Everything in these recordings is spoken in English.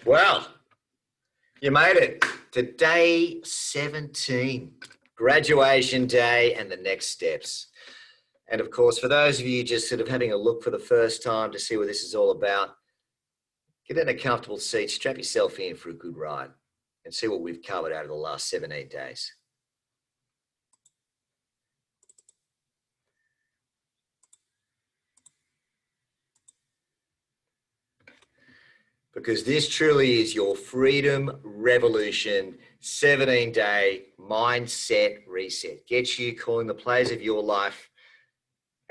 Well, you made it to day 17, graduation day and the next steps. And of course, for those of you just sort of having a look for the first time to see what this is all about, get in a comfortable seat, strap yourself in for a good ride and see what we've covered over the last 17 days. Because this truly is your Freedom Revolution 17-day mindset reset. Gets you calling the plays of your life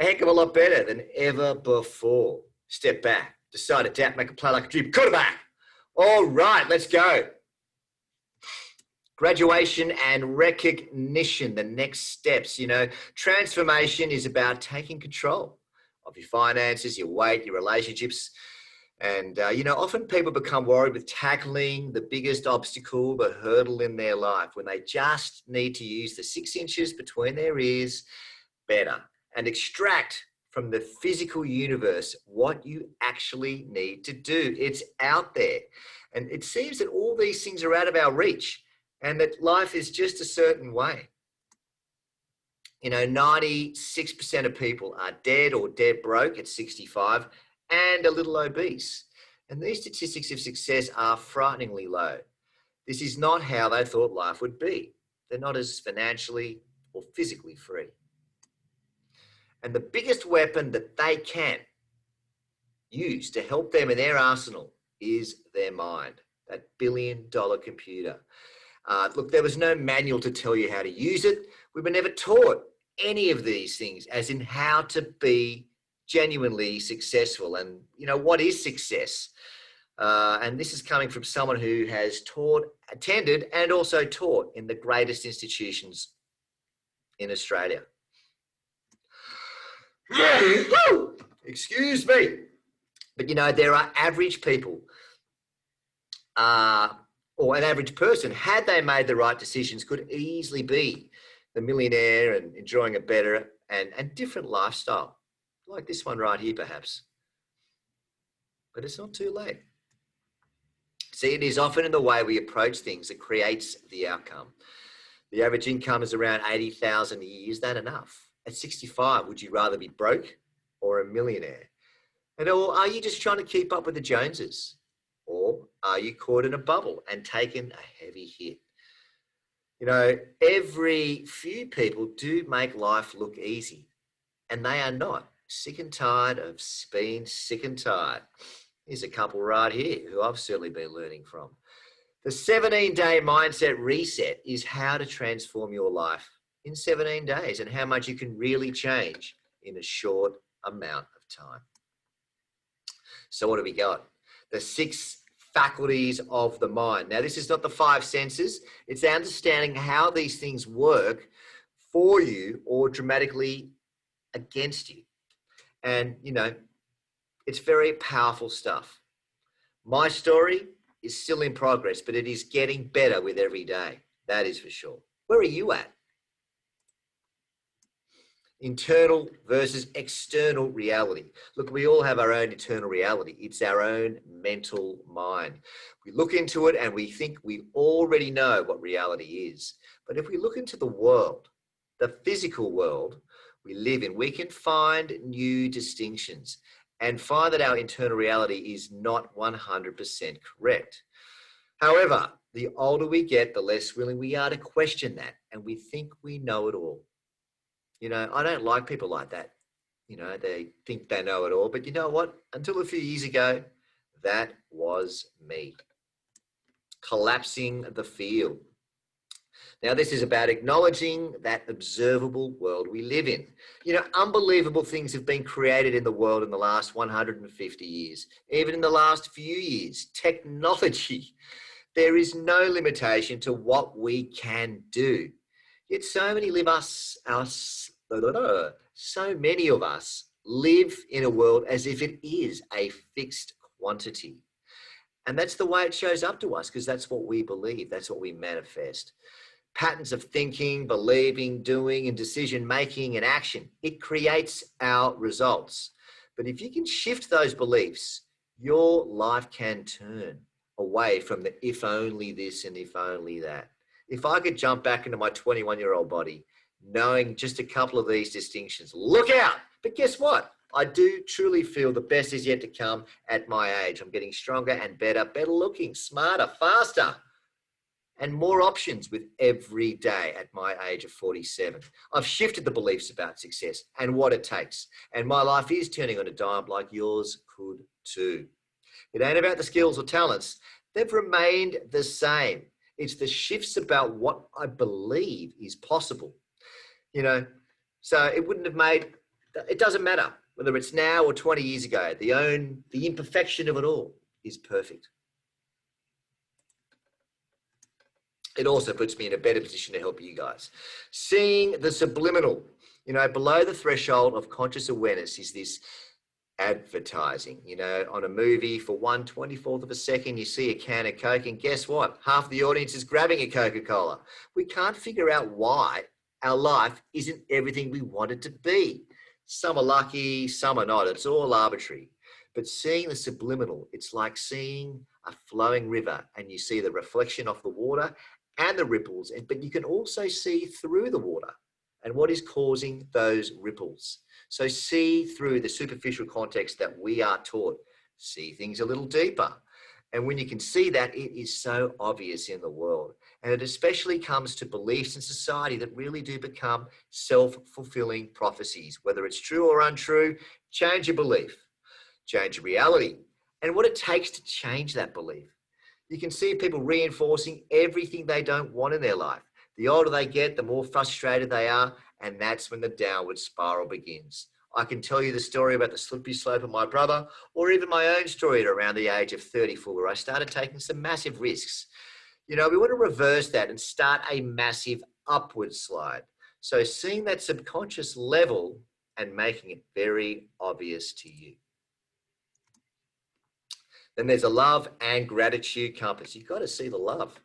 a heck of a lot better than ever before. Step back, decide to adapt, make a play like a dream quarterback. All right, let's go. Graduation and recognition, the next steps. Transformation is about taking control of your finances, your weight, your relationships. And, often people become worried with tackling the biggest obstacle, the hurdle in their life, when they just need to use the 6 inches between their ears better and extract from the physical universe what you actually need to do. It's out there. And it seems that all these things are out of our reach and that life is just a certain way. 96% of people are dead or dead broke at 65 and a little obese. And these statistics of success are frighteningly low. This is not how they thought life would be. They're not as financially or physically free. And the biggest weapon that they can use to help them in their arsenal is their mind, that billion-dollar computer. Look, there was no manual to tell you how to use it. We were never taught any of these things, as in how to be genuinely successful. And, what is success? And this is coming from someone who has attended and also taught in the greatest institutions in Australia. Excuse me. But, there are average people or an average person, had they made the right decisions, could easily be the millionaire and enjoying a better and different lifestyle, like this one right here, perhaps. But it's not too late. See, it is often in the way we approach things that creates the outcome. The average income is around 80,000 a year. Is that enough? At 65, would you rather be broke or a millionaire? Or are you just trying to keep up with the Joneses? Or are you caught in a bubble and taken a heavy hit? Every few people do make life look easy, and they are not. Sick and tired of being sick and tired. Here's a couple right here who I've certainly been learning from. The 17-day mindset reset is how to transform your life in 17 days and how much you can really change in a short amount of time. So what have we got? The 6 faculties of the mind. Now, this is not the 5 senses. It's understanding how these things work for you or dramatically against you. And, it's very powerful stuff. My story is still in progress, but it is getting better with every day. That is for sure. Where are you at? Internal versus external reality. Look, we all have our own internal reality. It's our own mental mind. We look into it and we think we already know what reality is. But if we look into the world, the physical world we live in, we can find new distinctions and find that our internal reality is not 100% correct. However, the older we get, the less willing we are to question that, and we think we know it all. I don't like people like that. They think they know it all, but you know what? Until a few years ago, that was me. Collapsing the field. Now, this is about acknowledging that observable world we live in. Unbelievable things have been created in the world in the last 150 years, even in the last few years. Technology. There is no limitation to what we can do. Yet so many of us live in a world as if it is a fixed quantity. And that's the way it shows up to us, because that's what we believe. That's what we manifest. Patterns of thinking, believing, doing, and decision-making and action. It creates our results. But if you can shift those beliefs, your life can turn. away from the if only this and if only that. If I could jump back into my 21-year-old body, knowing just a couple of these distinctions, look out. But guess what? I do truly feel the best is yet to come at my age. I'm getting stronger and better looking, smarter, faster, and more options with every day at my age of 47. I've shifted the beliefs about success and what it takes. And my life is turning on a dime like yours could too. It ain't about the skills or talents. They've remained the same. It's the shifts about what I believe is possible. So it wouldn't have made, it doesn't matter whether it's now or 20 years ago. The imperfection of it all is perfect. It also puts me in a better position to help you guys. Seeing the subliminal, below the threshold of conscious awareness is this advertising. On a movie, for 1/24th of a second, you see a can of Coke, and guess what? Half the audience is grabbing a Coca-Cola. We can't figure out why our life isn't everything we want it to be. Some are lucky, some are not. It's all arbitrary. But seeing the subliminal, it's like seeing a flowing river, and you see the reflection of the water and the ripples, but you can also see through the water and what is causing those ripples. So see through the superficial context that we are taught. See things a little deeper. And when you can see that, it is so obvious in the world. And it especially comes to beliefs in society that really do become self-fulfilling prophecies. Whether it's true or untrue, change your belief, change your reality, and what it takes to change that belief. You can see people reinforcing everything they don't want in their life. The older they get, the more frustrated they are, and that's when the downward spiral begins. I can tell you the story about the slippery slope of my brother, or even my own story at around the age of 34, where I started taking some massive risks. We want to reverse that and start a massive upward slide. So seeing that subconscious level and making it very obvious to you. Then there's a love and gratitude compass. You've got to see the love.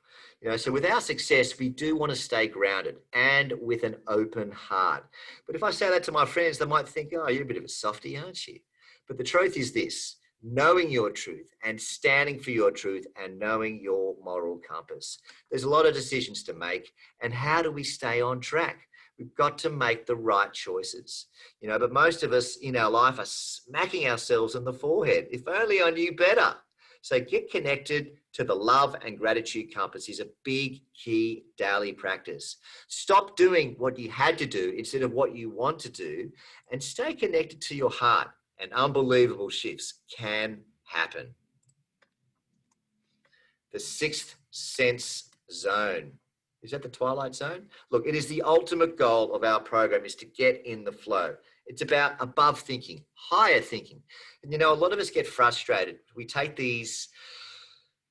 So with our success, we do want to stay grounded and with an open heart. But if I say that to my friends, they might think, oh, you're a bit of a softie, aren't you? But the truth is this: knowing your truth and standing for your truth and knowing your moral compass. There's a lot of decisions to make. And how do we stay on track? We've got to make the right choices. But most of us in our life are smacking ourselves in the forehead. If only I knew better. So get connected to the love and gratitude compass is a big key daily practice. Stop doing what you had to do instead of what you want to do, and stay connected to your heart, and unbelievable shifts can happen. The sixth sense zone. Is that the twilight zone? Look, it is the ultimate goal of our program is to get in the flow. It's about above thinking, higher thinking. And a lot of us get frustrated. We take these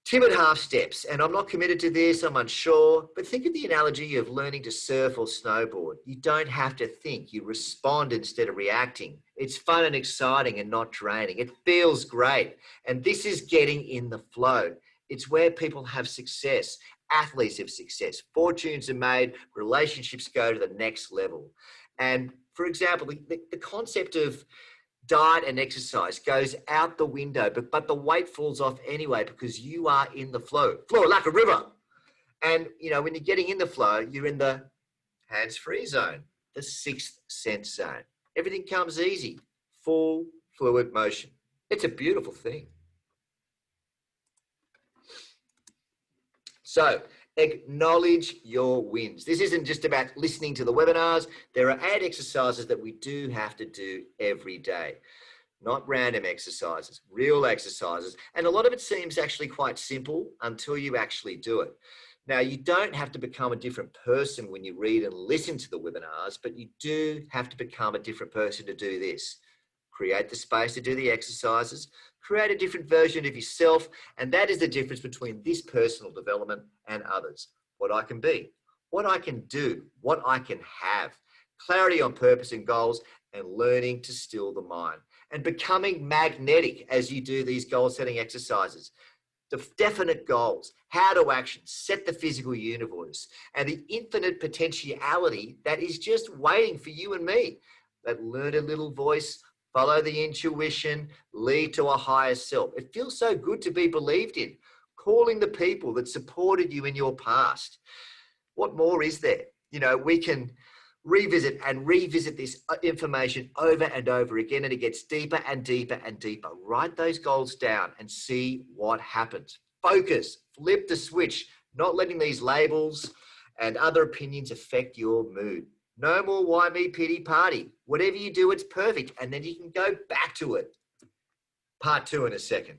timid half steps, and I'm not committed to this, I'm unsure, but think of the analogy of learning to surf or snowboard. You don't have to think, you respond instead of reacting. It's fun and exciting and not draining. It feels great. And this is getting in the flow. It's where people have success. Athletes have success, fortunes are made, relationships go to the next level. And for example, the concept of diet and exercise goes out the window, but the weight falls off anyway because you are in the flow like a river. And when you're getting in the flow, you're in the hands-free zone, the sixth sense zone. Everything comes easy, full fluid motion. It's a beautiful thing. So acknowledge your wins. This isn't just about listening to the webinars. There are ad exercises that we do have to do every day. Not random exercises, real exercises. And a lot of it seems actually quite simple until you actually do it. Now, you don't have to become a different person when you read and listen to the webinars, but you do have to become a different person to do this. Create the space to do the exercises, create a different version of yourself, and that is the difference between this personal development and others. What I can be, what I can do, what I can have, clarity on purpose and goals, and learning to still the mind, and becoming magnetic as you do these goal-setting exercises. The definite goals, how to action, set the physical universe, and the infinite potentiality that is just waiting for you and me. That learn a little voice, follow the intuition, lead to a higher self. It feels so good to be believed in. calling the people that supported you in your past. What more is there? You know, we can revisit and revisit this information over and over again, and it gets deeper and deeper and deeper. Write those goals down and see what happens. Focus, flip the switch, not letting these labels and other opinions affect your mood. No more why me pity party. Whatever you do, it's perfect. And then you can go back to it. Part 2 in a second.